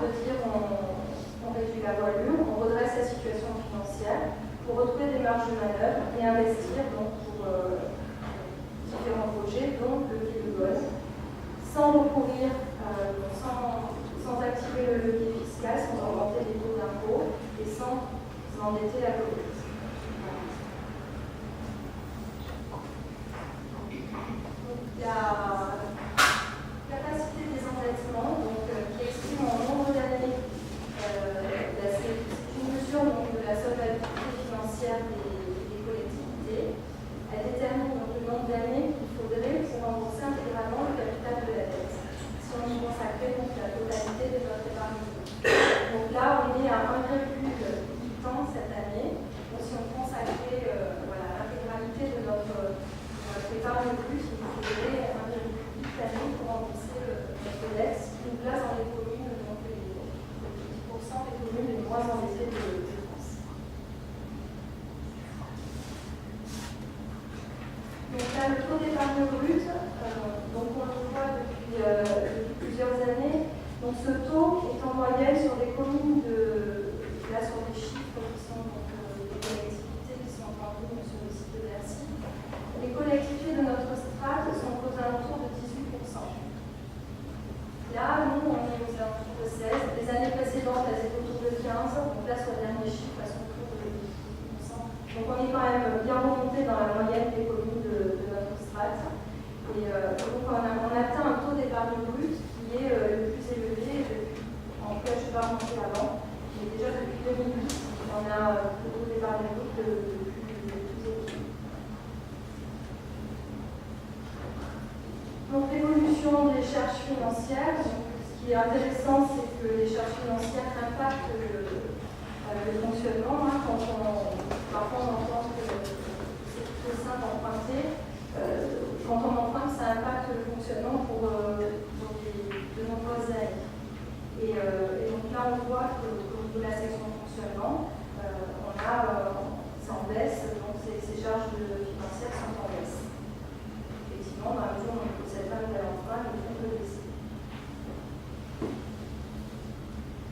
de dire on réduit la voilure, on redresse la situation financière pour retrouver des marges de manœuvre et investir donc, pour différents projets, dont le quai de Gaulle, sans recourir, sans activer le levier fiscal, sans augmenter les taux d'impôt et sans endetter la commune. La capacité des endettements, qui estime en nombre d'années, c'est une mesure donc, de la solvabilité financière des collectivités. Elle détermine donc, le nombre d'années qu'il faudrait pour rembourser intégralement le capital de la dette, si on y consacrait donc, la totalité de notre épargne. Donc là, on est à 1,8 ans cette année. Donc si on consacrait l'intégralité de notre épargne plus, il nous faudrait 1,8 années pour rembourser notre dette, une place dans les communes, donc les 10% des communes les moins endettées de France. Donc là, le taux d'épargne brute, donc on le voit depuis plusieurs années. Donc ce taux est en moyenne sur des communes là sur des chiffres qui sont donc, des collectivités qui sont en ligne sur le site de Bercy. Les collectivités de notre strate sont aux alentours de 18%. Là, nous, on est aux alentours de 16%. Les années précédentes, elles étaient autour de 15%. Donc là, sur le dernier chiffre, elles sont autour de 18%. Donc on est quand même bien remonté dans la moyenne des communes de notre strate. Et donc on atteint un taux d'épargne brute qui est le plus élevé depuis, en tout cas, je ne vais pas remonter avant, mais déjà depuis 2008, on a le taux d'épargne brute le plus élevé. Donc l'évolution des charges financières, ce qui est intéressant, c'est que les charges financières impactent le fonctionnement. Parfois on entend que c'est plutôt simple d'emprunter. Quand on emprunte, ça impacte le fonctionnement pour de nombreuses années. Et donc là, on voit qu'au niveau de la section fonctionnement, c'est en baisse, donc ces charges financières sont en baisse. Effectivement, dans la mesure où on ne possède pas de nouvel emprunt, il faut le baisser.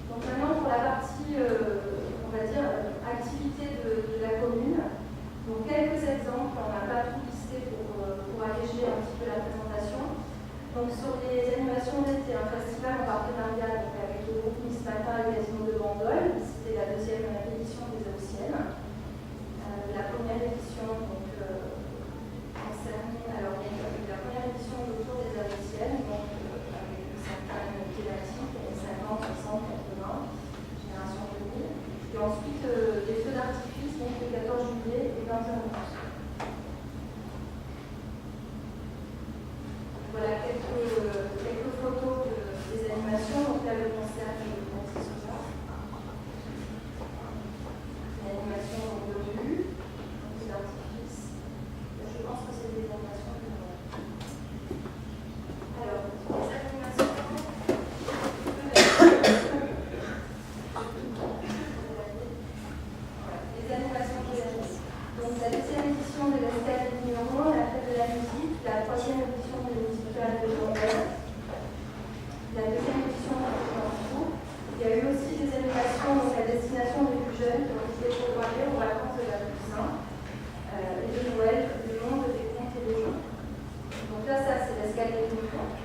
Donc maintenant, pour la partie, on va dire, activité de la commune, donc quelques exemples, on n'a pas tout listé pour alléger un petit peu la présentation. Donc sur les animations d'été, un festival en partenariat donc, avec le groupe Miss Matin et Casino de Bandol, c'était la deuxième édition des Haussiennes. La première édition donc, concernait, alors il y a eu la première édition autour des Haussiennes, donc avec certaines thématiques, 50, 60, 80, génération 2000. Et ensuite des feux d'artifice, donc le 14 juillet et 21 août. Voilà quelques photos des animations. Donc là, le concert de Nancy Sosa. L'animation de rue, des artifices. Je pense que c'est des animations de alors, les animations. Les animations de la nuit. Donc la deuxième édition de l'Escale des Vignerons, la fête de la musique, la troisième édition de musicale de Bandol, la deuxième édition de Lanfou. Il y a eu aussi des animations donc, à destination des plus jeunes qui ont été programmées aux vacances de la Toussaint et de Noël, du monde des contes et des jeux. Donc là, ça c'est l'Escale des Vignerons.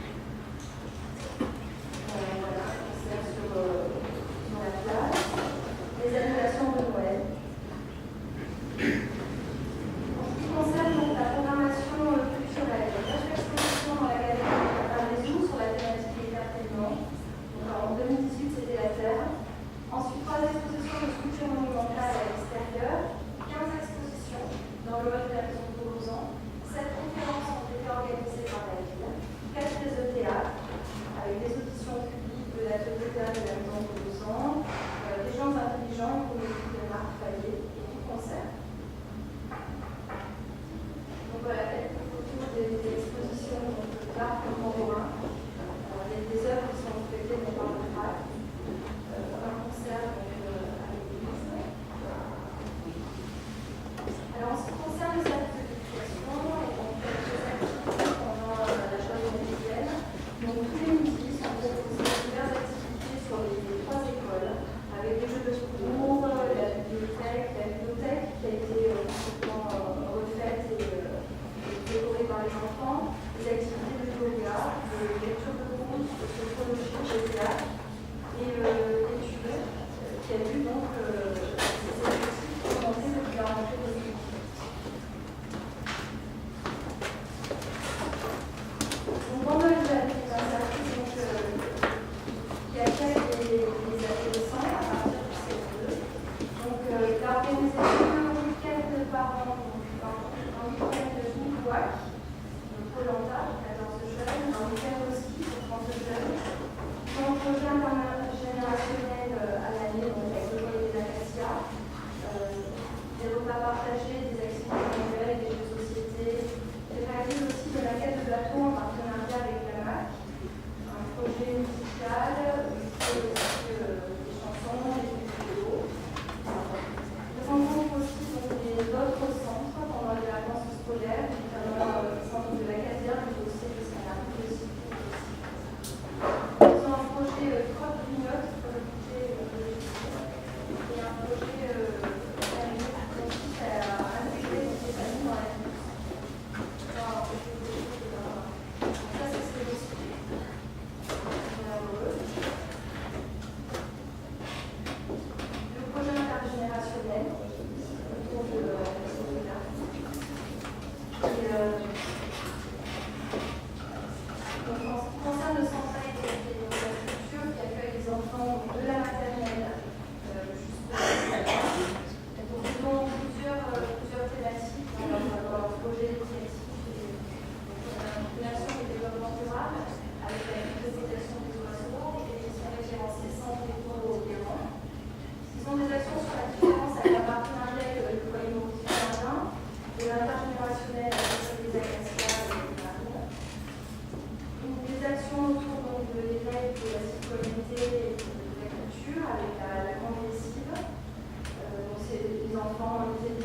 Voilà, c'est sur la plage. Les animations de Noël. En ce qui concerne donc, la programmation culturelle, il y a une exposition dans la galerie à Résoux sur la thématique des étertèlements. En 2018, c'était la Terre. Ensuite, 3 expositions de sculptures monumentales à l'extérieur.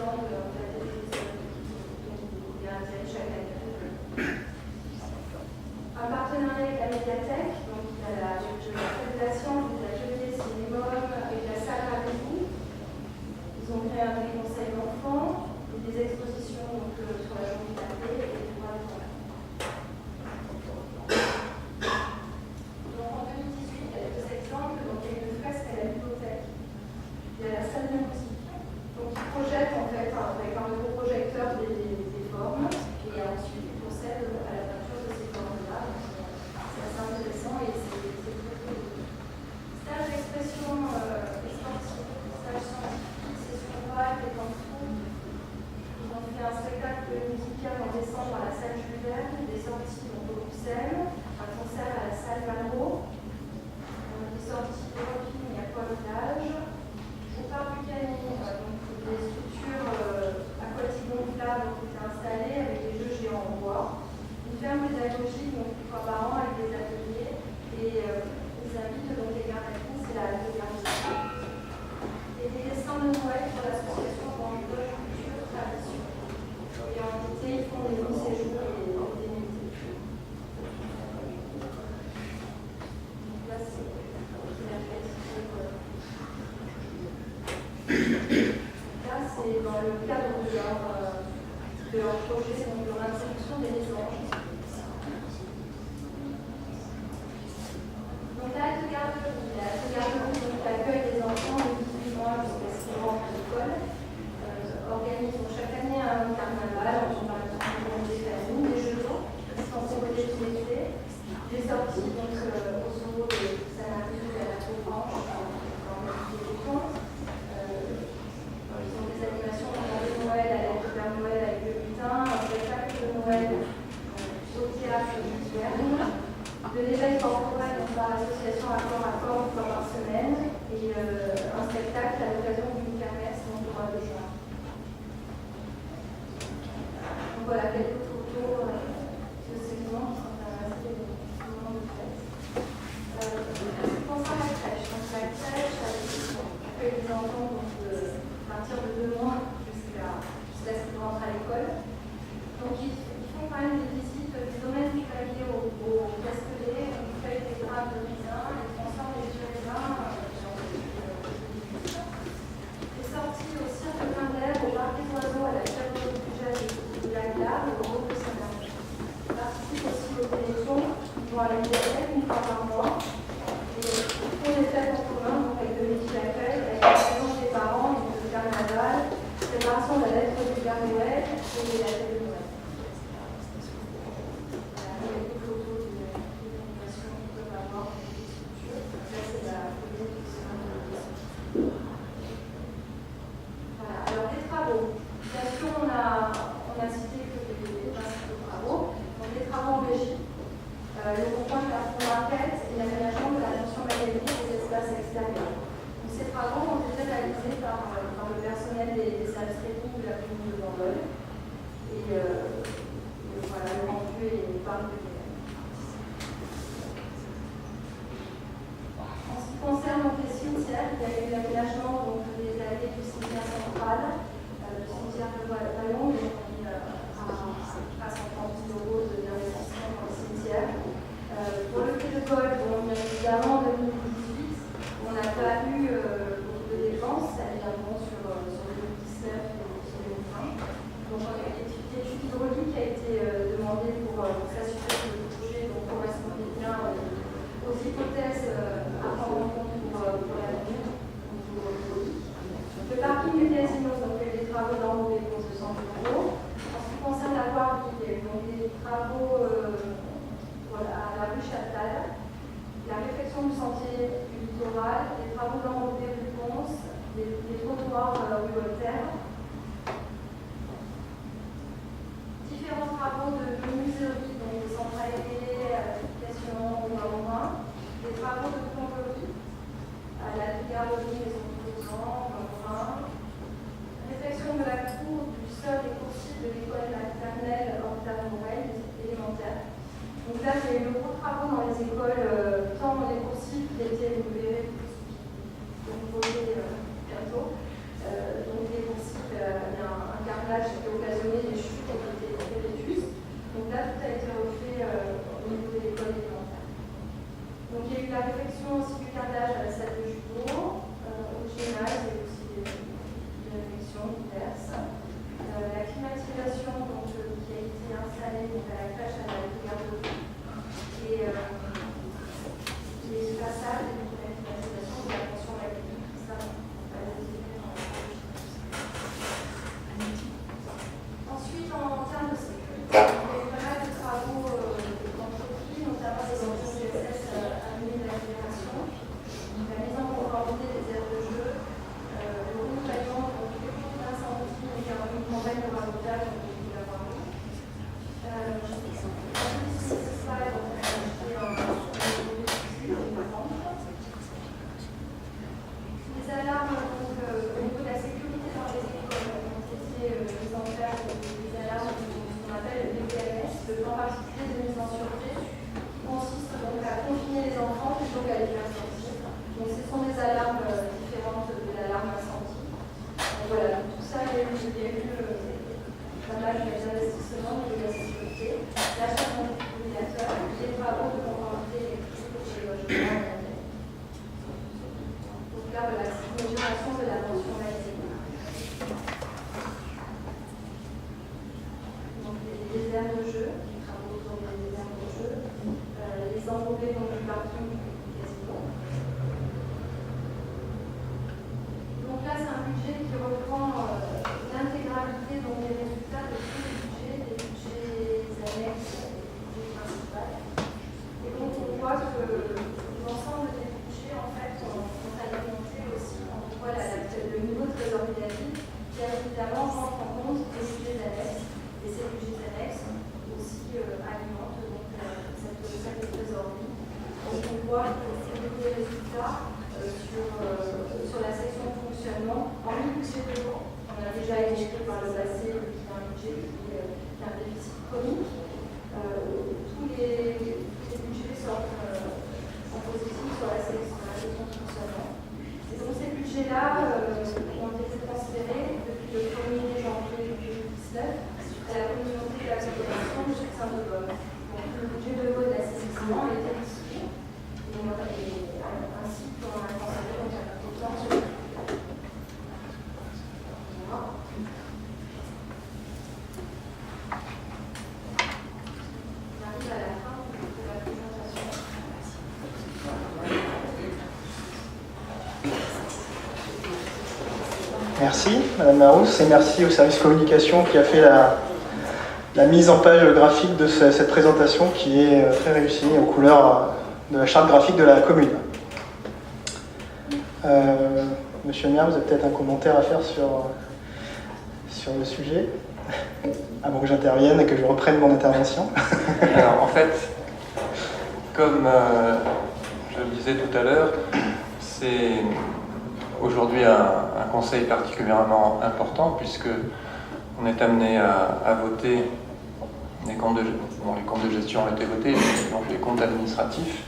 temps de réintéresser chaque année. Un partenariat avec la médiathèque, donc il y a la présentation de l'atelier cinéma avec la salle Rabelou. Ils ont créé un des conseils d'enfants et des expositions donc, sur la journée de la paix et les droits de l'homme. Donc en 2018, il y a deux exemples. Donc il y a une fresque à la bibliothèque. Il y a la salle de musique. Donc ils projettent en fait avec un nouveau projecteur des formes et ensuite ils procèdent à la peinture de ces formes-là. C'est assez intéressant et c'est très cool. Stage d'expression sportive, stage scientifique, session orale, des temps de troupe. Ils ont fait un spectacle musical en décembre à la salle Jules Verne, des sorties donc, au Bruxelles, un concert à la salle Malraux, des sorties de Rempine et Aquavillage, au parc du Cany, des structures aquatiques gonflables qui étaient installées avec des jeux géants en bois, une ferme pédagogique donc, une fois par an avec des ateliers et ils invitent donc les gardiens, c'est la gardienne. Et des dessins de Noël pour l'association Banlieue Culture Tradition. Et en été, ils font des longs séjours et des nuits. Donc là, c'est la fête. Là, c'est dans le cadre de leur projet, donc de l'introduction des mésanges. Donc là, la garderie l'accueil des enfants de 18 mois jusqu'à 6 ans à l'école. Organise chaque année un carnaval, on parle des familles, des jeux qui sont proposés tout l'été, des sorties donc, au zoo de Saint-Marie à la Tour-Branche, dans les contes. Ils ont des animations pendant le Noël avec le Père Noël avec le butin, un spectacle de Noël au théâtre du Verne, de l'éveil corporel par l'association Accord à Corps une fois par semaine et un spectacle à l'occasion d'une kermesse donc, le mois de juin. Donc voilà quelques photos de ces moments qui sont assez des moments de fête. Pensons à la crèche. Donc la crèche accueille les enfants donc, à partir de 2 mois jusqu'à ce qu'ils rentrent à l'école. Donc ils font quand même des visites du domaine du palier au Castellet, on fait des grappes de raisin, ils transforment les vieux raisins des sorties au cirque de Quimper, au parc des oiseaux, à la chèvre du Gel de l'Aguilar et au Rôle de Saint-Marie. Ils participent aussi au Téléthon, ils vont à la médiathèque une fois par mois et ils font des fêtes en commun donc avec le métier d'accueil, avec la présence des parents, donc le carnaval, préparation de la lettre du Père Noël et la fête de Noël. Donc là, il y a eu de gros travaux dans les écoles, tant dans les coursives qui étaient, vous verrez, bientôt. Donc les coursives faire de la majoration de la pension maladie. Donc les aires de jeu, les travaux autour des aires de jeu, les enrobés dont nous partions quasiment. Donc là, c'est un budget qui reprend l'intégralité des résultats de tous les budgets, des budgets annexes, des budgets principaux. Et donc on voit que l'ensemble des budgets en fait ont alimenté aussi, on voit le niveau de trésorerie qui évidemment rentre en compte des budgets annexes. Et ces budgets annexes aussi alimentent donc, cette trésorerie. Donc on voit que c'est des résultats sur la section fonctionnement en budget de vent. On a déjà évoqué par le passé un budget qui est un déficit chronique. Tous les budgets sortent en positif sur la section fonctionnement. Et donc ces budgets-là ont été transférés depuis le 1er janvier 2019 à la communauté de la coopération de Saint-Denis. Donc le budget de l'eau et de l'assainissement a été distribué. Et ainsi qu'on a transféré donc un plan sur le Merci Madame Larousse et merci au service communication qui a fait la mise en page graphique de cette présentation qui est très réussie aux couleurs de la charte graphique de la commune. Monsieur le maire, vous avez peut-être un commentaire à faire sur le sujet, avant que j'intervienne et que je reprenne mon intervention. Alors en fait, comme je le disais tout à l'heure, c'est aujourd'hui un conseil particulièrement important puisque on est amené à voter les comptes de gestion ont été votés, donc les comptes administratifs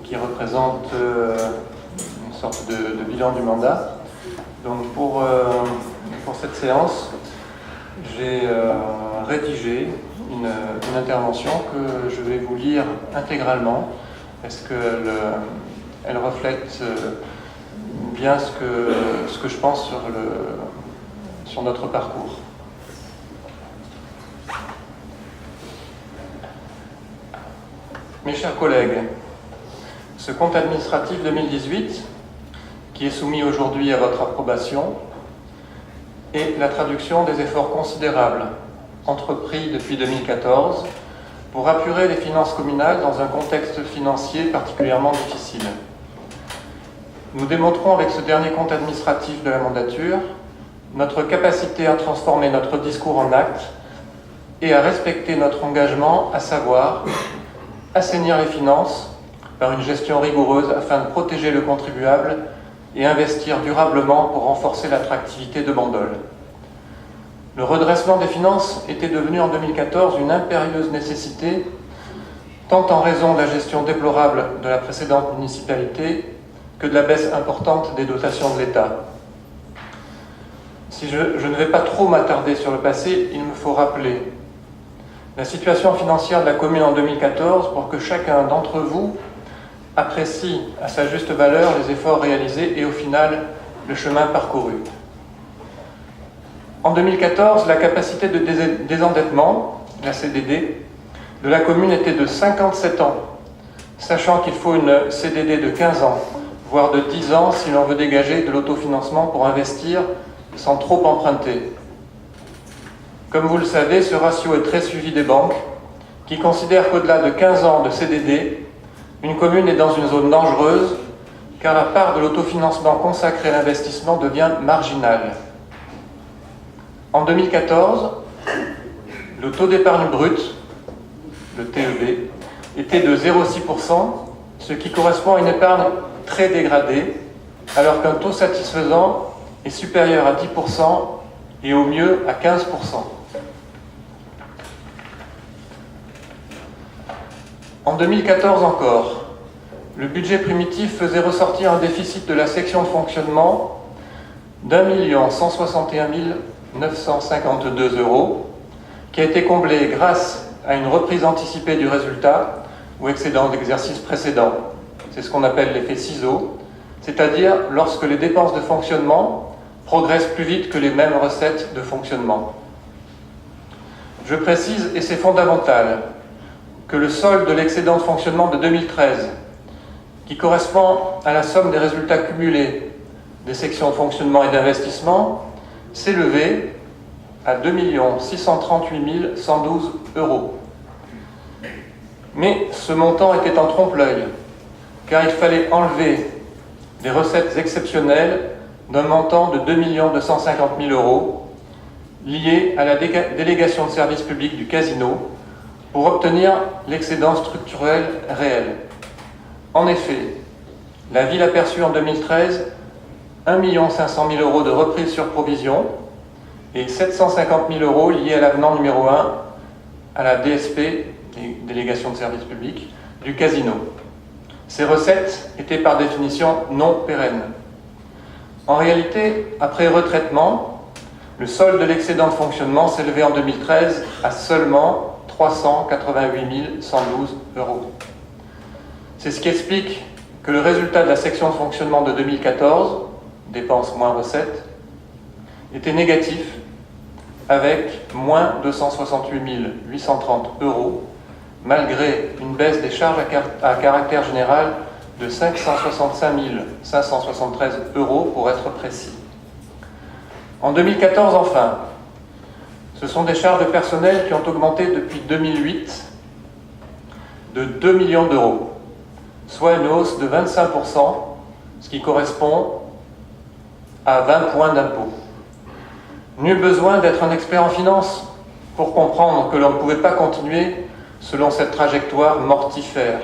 qui représentent une sorte de bilan du mandat. Donc pour cette séance, j'ai rédigé une intervention que je vais vous lire intégralement parce qu'elle reflète bien ce que je pense sur notre parcours. Mes chers collègues, ce compte administratif 2018, qui est soumis aujourd'hui à votre approbation, est la traduction des efforts considérables entrepris depuis 2014 pour apurer les finances communales dans un contexte financier particulièrement difficile. Nous démontrons avec ce dernier compte administratif de la mandature notre capacité à transformer notre discours en actes et à respecter notre engagement, à savoir assainir les finances par une gestion rigoureuse afin de protéger le contribuable et investir durablement pour renforcer l'attractivité de Bandol. Le redressement des finances était devenu en 2014 une impérieuse nécessité, tant en raison de la gestion déplorable de la précédente municipalité que de la baisse importante des dotations de l'État. Si je ne vais pas trop m'attarder sur le passé, il me faut rappeler la situation financière de la commune en 2014 pour que chacun d'entre vous apprécie à sa juste valeur les efforts réalisés et au final le chemin parcouru. En 2014, la capacité de désendettement, la CDD, de la commune était de 57 ans, sachant qu'il faut une CDD de 15 ans, voire de 10 ans si l'on veut dégager de l'autofinancement pour investir sans trop emprunter. Comme vous le savez, ce ratio est très suivi des banques, qui considèrent qu'au-delà de 15 ans de CDD, une commune est dans une zone dangereuse, car la part de l'autofinancement consacrée à l'investissement devient marginale. En 2014, le taux d'épargne brute, le TEB, était de 0,6%, ce qui correspond à une épargne très dégradée, alors qu'un taux satisfaisant est supérieur à 10% et au mieux à 15%. En 2014 encore, le budget primitif faisait ressortir un déficit de la section de fonctionnement d'1 161 952 €, qui a été comblé grâce à une reprise anticipée du résultat ou excédent d'exercice précédent. C'est ce qu'on appelle l'effet ciseau, c'est-à-dire lorsque les dépenses de fonctionnement progressent plus vite que les mêmes recettes de fonctionnement. Je précise, et c'est fondamental, que le solde de l'excédent de fonctionnement de 2013, qui correspond à la somme des résultats cumulés des sections de fonctionnement et d'investissement, s'est levé à 2 638 112 €. Mais ce montant était en trompe-l'œil, car il fallait enlever des recettes exceptionnelles d'un montant de 2 250 000 € liées à la délégation de services publics du casino pour obtenir l'excédent structurel réel. En effet, la ville a perçu en 2013 1 500 000 € de reprise sur provision et 750 000 € liés à l'avenant numéro 1 à la DSP, délégation de services publics, du casino. Ces recettes étaient par définition non pérennes. En réalité, après retraitement, le solde de l'excédent de fonctionnement s'élevait en 2013 à seulement 388 112 €. C'est ce qui explique que le résultat de la section de fonctionnement de 2014, dépenses moins recettes, était négatif avec moins 268 830 €, malgré une baisse des charges à caractère général de 565 573 € pour être précis. En 2014, enfin, ce sont des charges de personnel qui ont augmenté depuis 2008 de 2 millions d'euros, soit une hausse de 25%, ce qui correspond à 20 points d'impôt. Nul besoin d'être un expert en finance pour comprendre que l'on ne pouvait pas continuer selon cette trajectoire mortifère.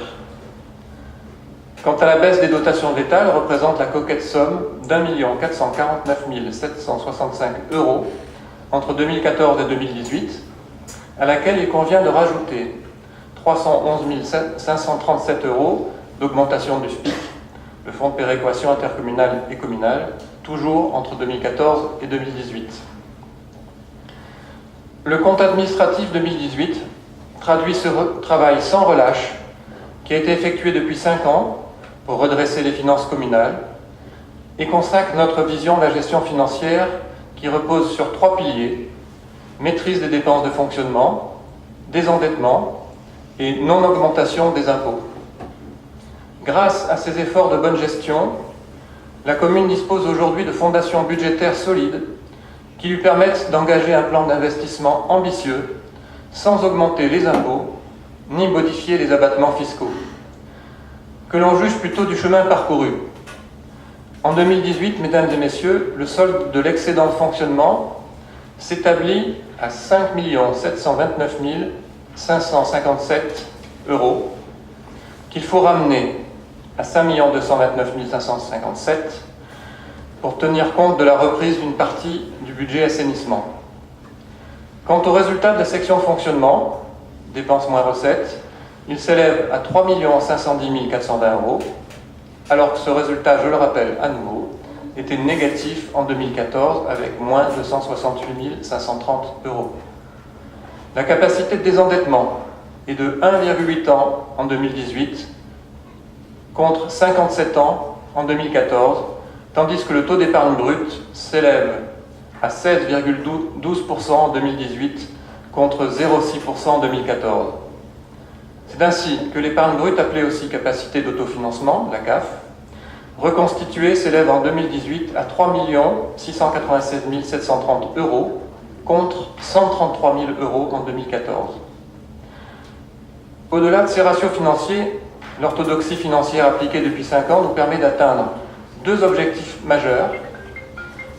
Quant à la baisse des dotations de l'État, elle représente la coquette somme d'1 449 765 € entre 2014 et 2018, à laquelle il convient de rajouter 311 537 € d'augmentation du SPIC, le Fonds de péréquation intercommunale et communale, toujours entre 2014 et 2018. Le compte administratif 2018 traduit ce travail sans relâche qui a été effectué depuis 5 ans pour redresser les finances communales et consacre notre vision de la gestion financière qui repose sur 3 piliers: maîtrise des dépenses de fonctionnement, désendettement et non-augmentation des impôts. Grâce à ces efforts de bonne gestion, la commune dispose aujourd'hui de fondations budgétaires solides qui lui permettent d'engager un plan d'investissement ambitieux sans augmenter les impôts ni modifier les abattements fiscaux. Que l'on juge plutôt du chemin parcouru. En 2018, mesdames et messieurs, le solde de l'excédent de fonctionnement s'établit à 5 729 557 € qu'il faut ramener à 5 229 557 pour tenir compte de la reprise d'une partie du budget assainissement. Quant au résultat de la section de fonctionnement, dépenses moins recettes, il s'élève à 3 510 420 €, alors que ce résultat, je le rappelle à nouveau, était négatif en 2014 avec moins 268 530 €. La capacité de désendettement est de 1,8 ans en 2018 contre 57 ans en 2014, tandis que le taux d'épargne brute s'élève à 16,12% en 2018 contre 0,6% en 6% en 2014. C'est ainsi que l'épargne brute, appelée aussi capacité d'autofinancement, la CAF, reconstituée s'élève en 2018 à 3 696 730 € contre 133 000 € en 2014. Au-delà de ces ratios financiers, l'orthodoxie financière appliquée depuis 5 ans nous permet d'atteindre 2 objectifs majeurs.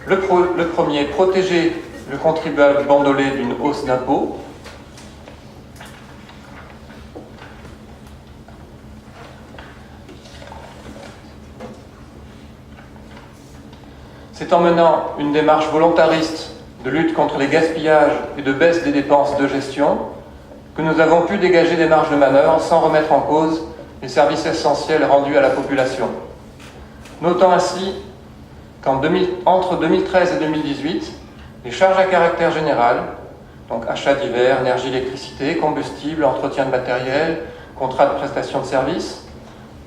Le premier, protéger le contribuable bandolé d'une hausse d'impôts. C'est en menant une démarche volontariste de lutte contre les gaspillages et de baisse des dépenses de gestion que nous avons pu dégager des marges de manœuvre sans remettre en cause les services essentiels rendus à la population. Notons ainsi qu'entre 2013 et 2018, les charges à caractère général, donc achats divers, énergie, électricité, combustible, entretien de matériel, contrat de prestation de services,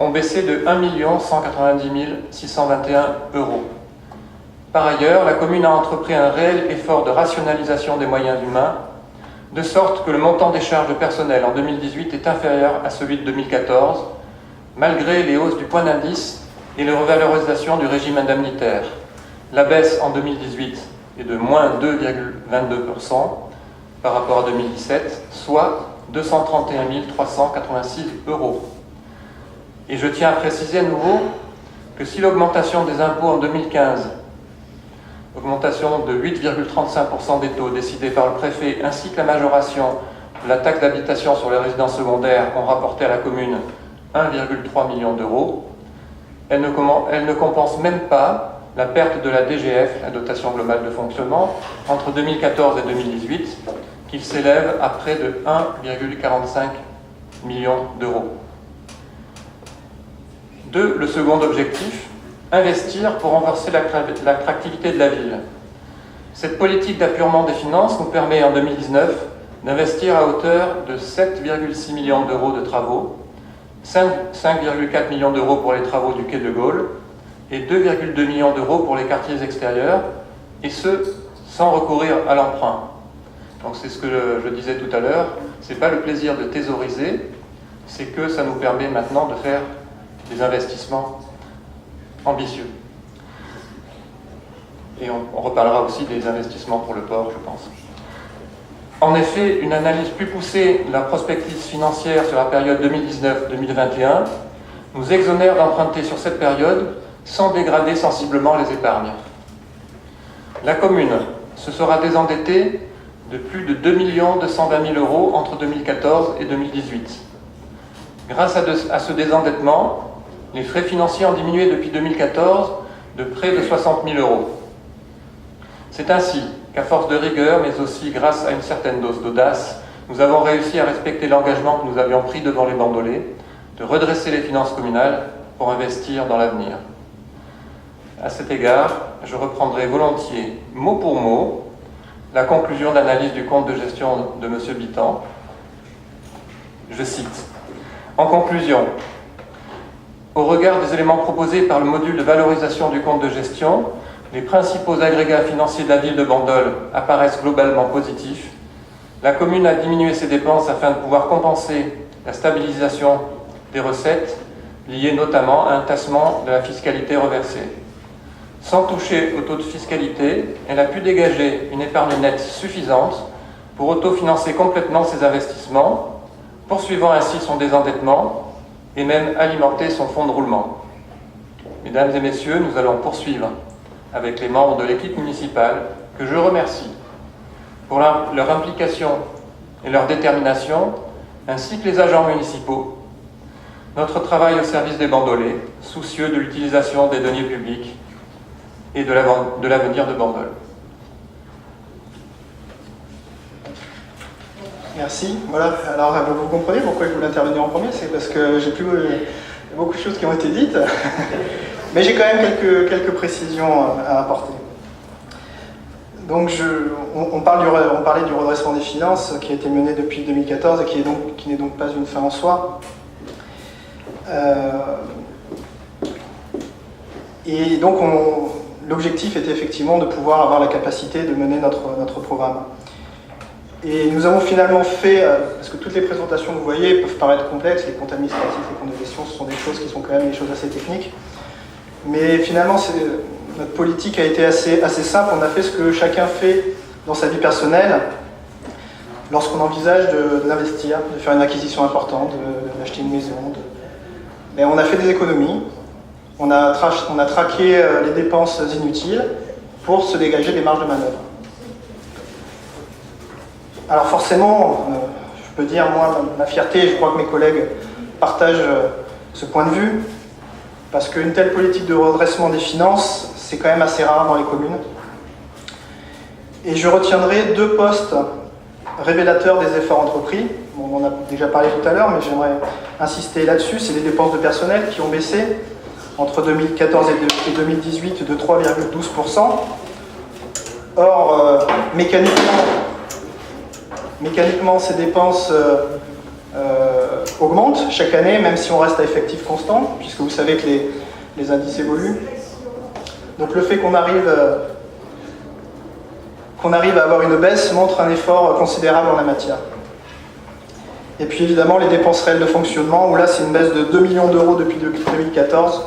ont baissé de 1 190 621 €. Par ailleurs, la commune a entrepris un réel effort de rationalisation des moyens humains, de sorte que le montant des charges de personnel en 2018 est inférieur à celui de 2014, malgré les hausses du point d'indice et les revalorisations du régime indemnitaire. La baisse en 2018 est de moins 2,22% par rapport à 2017, soit 231 386 €. Et je tiens à préciser à nouveau que si l'augmentation des impôts en 2015, augmentation de 8,35% des taux décidés par le préfet, ainsi que la majoration de la taxe d'habitation sur les résidences secondaires ont rapporté à la commune 1,3 million €, elle ne compense même pas la perte de la DGF, la dotation globale de fonctionnement, entre 2014 et 2018, qui s'élève à près de 1,45 million €. Le second objectif, investir pour renforcer l'attractivité de la ville. Cette politique d'appurement des finances nous permet en 2019 d'investir à hauteur de 7,6 millions € de travaux, 5,4 millions € pour les travaux du quai de Gaulle et 2,2 millions € pour les quartiers extérieurs, et ce, sans recourir à l'emprunt. Donc c'est ce que je disais tout à l'heure, ce n'est pas le plaisir de thésauriser, c'est que ça nous permet maintenant de faire des investissements ambitieux. Et on reparlera aussi des investissements pour le port, je pense. En effet, une analyse plus poussée de la prospective financière sur la période 2019-2021 nous exonère d'emprunter sur cette période sans dégrader sensiblement les épargnes. La commune se sera désendettée de plus de 2 220 000 € entre 2014 et 2018. Grâce à ce désendettement, les frais financiers ont diminué depuis 2014 de près de 60 000 €. C'est ainsi qu'à force de rigueur, mais aussi grâce à une certaine dose d'audace, nous avons réussi à respecter l'engagement que nous avions pris devant les Bandolais de redresser les finances communales pour investir dans l'avenir. À cet égard, je reprendrai volontiers, mot pour mot, la conclusion d'analyse du compte de gestion de M. Bittan. Je cite. En conclusion, au regard des éléments proposés par le module de valorisation du compte de gestion, les principaux agrégats financiers de la ville de Bandol apparaissent globalement positifs. La commune a diminué ses dépenses afin de pouvoir compenser la stabilisation des recettes, liées notamment à un tassement de la fiscalité reversée. Sans toucher au taux de fiscalité, elle a pu dégager une épargne nette suffisante pour autofinancer complètement ses investissements, poursuivant ainsi son désendettement et même alimenter son fonds de roulement. Mesdames et messieurs, nous allons poursuivre avec les membres de l'équipe municipale, que je remercie pour leur implication et leur détermination, ainsi que les agents municipaux, notre travail au service des Bandolais, soucieux de l'utilisation des deniers publics et de l'avenir de Bandol. Merci. Voilà. Alors, vous comprenez pourquoi je voulais intervenir en premier, c'est parce que j'ai plus beaucoup de choses qui ont été dites, mais j'ai quand même quelques précisions à apporter. Donc, on parlait du redressement des finances qui a été mené depuis 2014 et qui n'est donc pas une fin en soi. Et donc, l'objectif était effectivement de pouvoir avoir la capacité de mener notre programme. Et nous avons finalement fait, parce que toutes les présentations que vous voyez peuvent paraître complexes, les comptes administratifs, les comptes de gestion, ce sont des choses qui sont quand même des choses assez techniques. Mais finalement, notre politique a été assez simple. On a fait ce que chacun fait dans sa vie personnelle lorsqu'on envisage d'investir, de faire une acquisition importante, d'acheter une maison. Mais on a fait des économies, on a traqué les dépenses inutiles pour se dégager des marges de manœuvre. Alors forcément, je peux dire, moi, ma fierté, je crois que mes collègues partagent ce point de vue, parce qu'une telle politique de redressement des finances, c'est quand même assez rare dans les communes. Et je retiendrai deux postes révélateurs des efforts entrepris. Bon, on en a déjà parlé tout à l'heure, mais j'aimerais insister là-dessus. C'est les dépenses de personnel qui ont baissé entre 2014 et 2018 de 3,12%. Or, mécaniquement, ces dépenses augmente chaque année, même si on reste à effectif constant, puisque vous savez que les indices évoluent. Donc le fait qu'on arrive à avoir une baisse montre un effort considérable en la matière. Et puis évidemment les dépenses réelles de fonctionnement, où là c'est une baisse de 2 millions d'euros depuis 2014,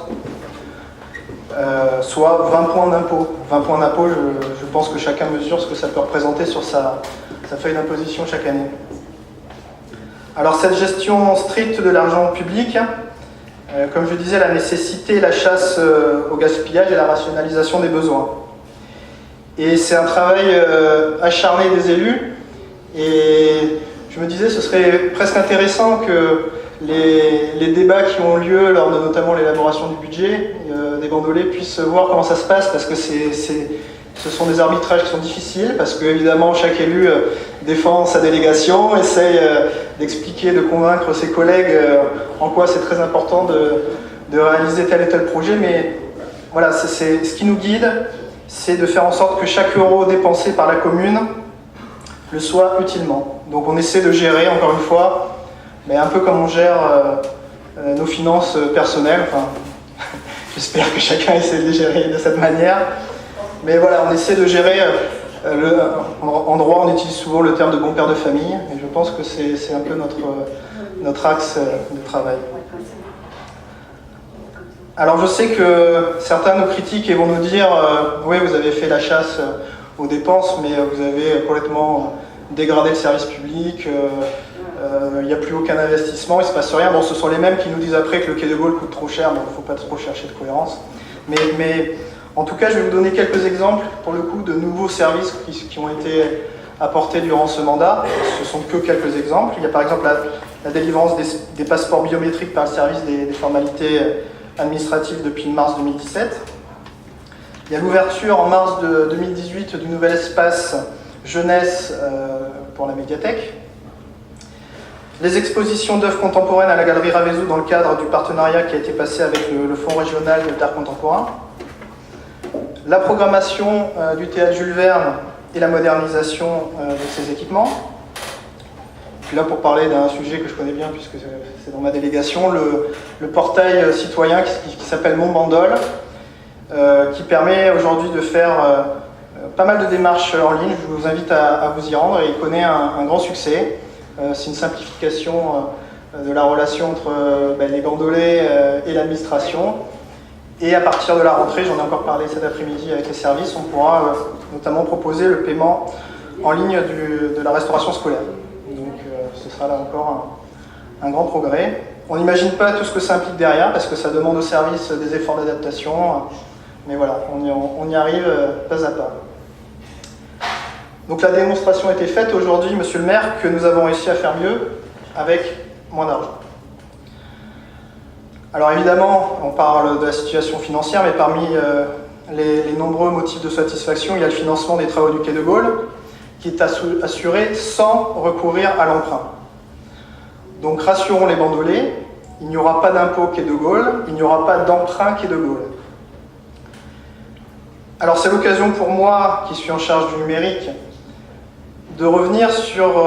soit 20 points d'impôt. 20 points d'impôt, je pense que chacun mesure ce que ça peut représenter sur sa feuille d'imposition chaque année. Alors cette gestion stricte de l'argent public, comme je disais, la nécessité, la chasse au gaspillage et la rationalisation des besoins. Et c'est un travail acharné des élus, et je me disais ce serait presque intéressant que les débats qui ont lieu lors de notamment l'élaboration du budget des bandolets puissent voir comment ça se passe, parce que ce sont des arbitrages qui sont difficiles, parce que évidemment chaque élu défend sa délégation, essaye d'expliquer, de convaincre ses collègues en quoi c'est très important de réaliser tel et tel projet, mais voilà, ce qui nous guide, c'est de faire en sorte que chaque euro dépensé par la commune le soit utilement. Donc on essaie de gérer, encore une fois, mais un peu comme on gère nos finances personnelles. Enfin, j'espère que chacun essaie de les gérer de cette manière. Mais voilà, on essaie de gérer. En droit, on utilise souvent le terme de bon père de famille, et je pense que c'est un peu notre axe de travail. Alors je sais que certains nous critiquent et vont nous dire oui, vous avez fait la chasse aux dépenses, mais vous avez complètement dégradé le service public, il n'y a plus aucun investissement, il ne se passe rien. Bon, ce sont les mêmes qui nous disent après que le quai de Gaulle coûte trop cher, donc il ne faut pas trop chercher de cohérence. Mais en tout cas, je vais vous donner quelques exemples, pour le coup, de nouveaux services qui ont été apportés durant ce mandat. Ce ne sont que quelques exemples. Il y a par exemple la délivrance des passeports biométriques par le service des formalités administratives depuis mars 2017. Il y a l'ouverture en mars 2018 du nouvel espace jeunesse pour la médiathèque. Les expositions d'œuvres contemporaines à la Galerie Ravezou dans le cadre du partenariat qui a été passé avec le Fonds régional d'art contemporain. La programmation du théâtre Jules Verne et la modernisation de ses équipements. Puis là, pour parler d'un sujet que je connais bien puisque c'est dans ma délégation, le portail citoyen qui s'appelle Mon Bandol, qui permet aujourd'hui de faire pas mal de démarches en ligne. Je vous invite à vous y rendre, et il connaît un grand succès. C'est une simplification de la relation entre les bandolets et l'administration. Et à partir de la rentrée, j'en ai encore parlé cet après-midi avec les services, on pourra notamment proposer le paiement en ligne de la restauration scolaire. Donc ce sera là encore un grand progrès. On n'imagine pas tout ce que ça implique derrière, parce que ça demande au service des efforts d'adaptation. Mais voilà, on y arrive pas à pas. Donc la démonstration a été faite aujourd'hui, monsieur le maire, que nous avons réussi à faire mieux avec moins d'argent. Alors évidemment, on parle de la situation financière, mais parmi les nombreux motifs de satisfaction, il y a le financement des travaux du quai de Gaulle, qui est assuré sans recourir à l'emprunt. Donc rassurons les bandolets, il n'y aura pas d'impôt quai de Gaulle, il n'y aura pas d'emprunt quai de Gaulle. Alors c'est l'occasion pour moi, qui suis en charge du numérique, de revenir sur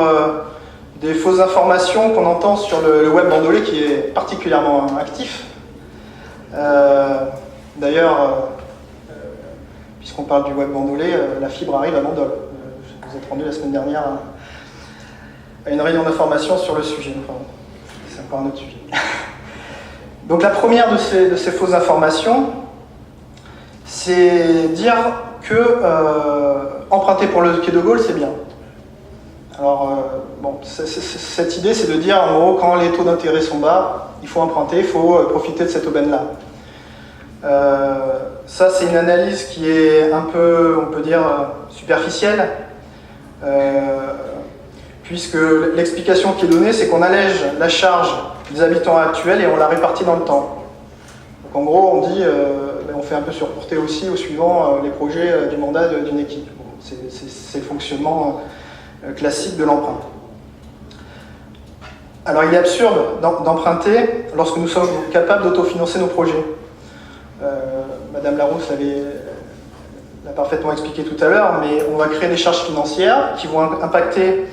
des fausses informations qu'on entend sur le web bandolais, qui est particulièrement actif. D'ailleurs, puisqu'on parle du web bandolais, la fibre arrive à Bandol. Vous êtes rendu la semaine dernière à une réunion d'information sur le sujet. Enfin, c'est encore un autre sujet. Donc la première de ces fausses informations, c'est dire que emprunter pour le quai de Gaulle, c'est bien. Alors, cette idée, c'est de dire, en gros, quand les taux d'intérêt sont bas, il faut emprunter, il faut profiter de cette aubaine-là. Ça, c'est une analyse qui est un peu, on peut dire, superficielle, puisque l'explication qui est donnée, c'est qu'on allège la charge des habitants actuels et on la répartit dans le temps. Donc, en gros, on dit, on fait un peu surporter aussi au suivant les projets du mandat d'une équipe. C'est le fonctionnement classique de l'emprunt. Alors il est absurde d'emprunter lorsque nous sommes capables d'autofinancer nos projets. Madame Larousse l'a parfaitement expliqué tout à l'heure, mais on va créer des charges financières qui vont impacter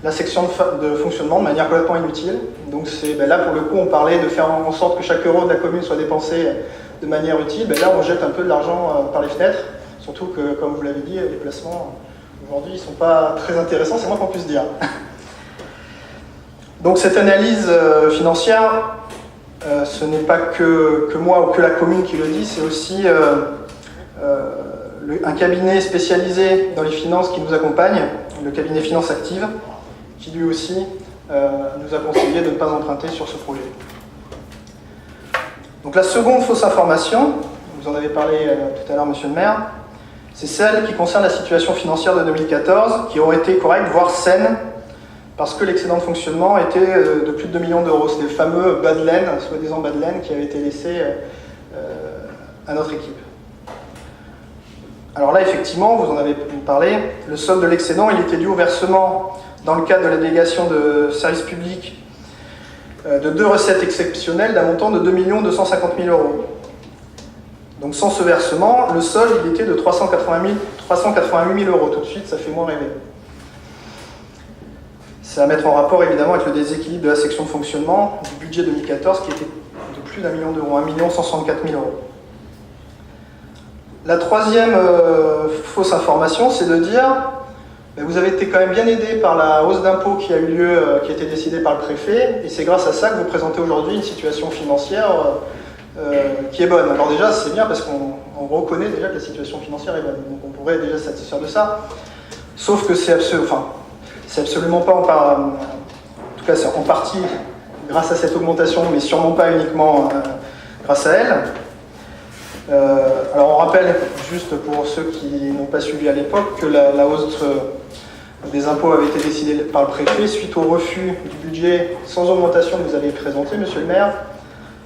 la section de fonctionnement de manière complètement inutile. Donc là, pour le coup, on parlait de faire en sorte que chaque euro de la commune soit dépensé de manière utile. Là, on jette un peu de l'argent par les fenêtres, surtout que, comme vous l'avez dit, les placements, aujourd'hui, ils ne sont pas très intéressants, c'est moins qu'on puisse dire. Donc cette analyse financière, ce n'est pas que moi ou que la commune qui le dit, c'est aussi un cabinet spécialisé dans les finances qui nous accompagne, le cabinet Finance Active, qui lui aussi nous a conseillé de ne pas emprunter sur ce projet. Donc la seconde fausse information, vous en avez parlé tout à l'heure, monsieur le maire, c'est celle qui concerne la situation financière de 2014, qui aurait été correcte, voire saine, parce que l'excédent de fonctionnement était de plus de 2 millions d'euros. C'est les fameux bas de laine, soi-disant bas de laine, qui avaient été laissés à notre équipe. Alors là, effectivement, vous en avez parlé, le solde de l'excédent, il était dû au versement, dans le cadre de la délégation de services publics, de 2 recettes exceptionnelles d'un montant de 2 250 000 euros. Donc sans ce versement, le solde, il était de 388 000 euros. Tout de suite, ça fait moins rêver. C'est à mettre en rapport évidemment avec le déséquilibre de la section de fonctionnement du budget 2014 qui était de plus d'1 million d'euros, 1 164 000 euros. La troisième fausse information, c'est de dire vous avez été quand même bien aidé par la hausse d'impôts qui a eu lieu, qui a été décidée par le préfet, et c'est grâce à ça que vous présentez aujourd'hui une situation financière qui est bonne. Alors déjà, c'est bien parce qu'on reconnaît déjà que la situation financière est bonne, donc on pourrait déjà se satisfaire de ça, sauf que c'est absolument pas en tout cas c'est en partie grâce à cette augmentation, mais sûrement pas uniquement grâce à elle. Alors on rappelle, juste pour ceux qui n'ont pas suivi à l'époque, que la hausse des impôts avait été décidée par le préfet suite au refus du budget sans augmentation que vous avez présenté, monsieur le maire,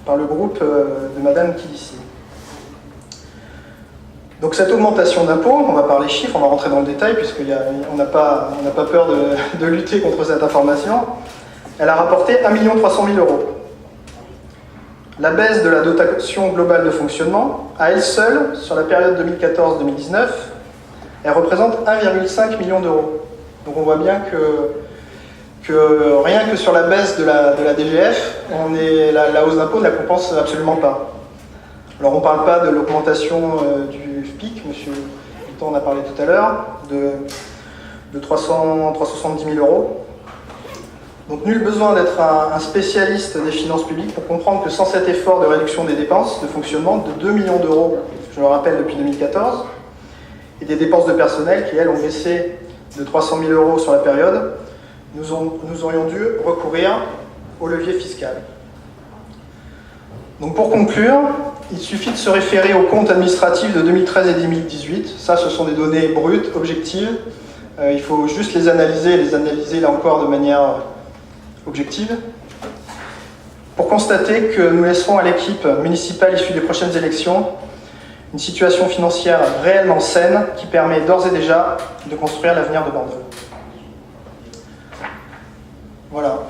par le groupe de madame Kilissi. Donc cette augmentation d'impôts, on va parler chiffres, on va rentrer dans le détail puisqu'on n'a pas peur de lutter contre cette information, elle a rapporté 1 300 000 euros. La baisse de la dotation globale de fonctionnement, à elle seule, sur la période 2014-2019, elle représente 1,5 million d'euros. Donc on voit bien que rien que sur la baisse de la DGF, la hausse d'impôt ne la compense absolument pas. Alors on ne parle pas de l'augmentation du FPIC, M. Vuitton en a parlé tout à l'heure, de 370 000 euros. Donc nul besoin d'être un spécialiste des finances publiques pour comprendre que sans cet effort de réduction des dépenses de fonctionnement de 2 millions d'euros, je le rappelle depuis 2014, et des dépenses de personnel qui, elles, ont baissé de 300 000 euros sur la période, nous aurions dû recourir au levier fiscal. Donc pour conclure, il suffit de se référer aux comptes administratifs de 2013 et 2018. Ça, ce sont des données brutes, objectives. Il faut juste les analyser là encore de manière objective, pour constater que nous laisserons à l'équipe municipale issue des prochaines élections une situation financière réellement saine qui permet d'ores et déjà de construire l'avenir de Bandol. Voilà.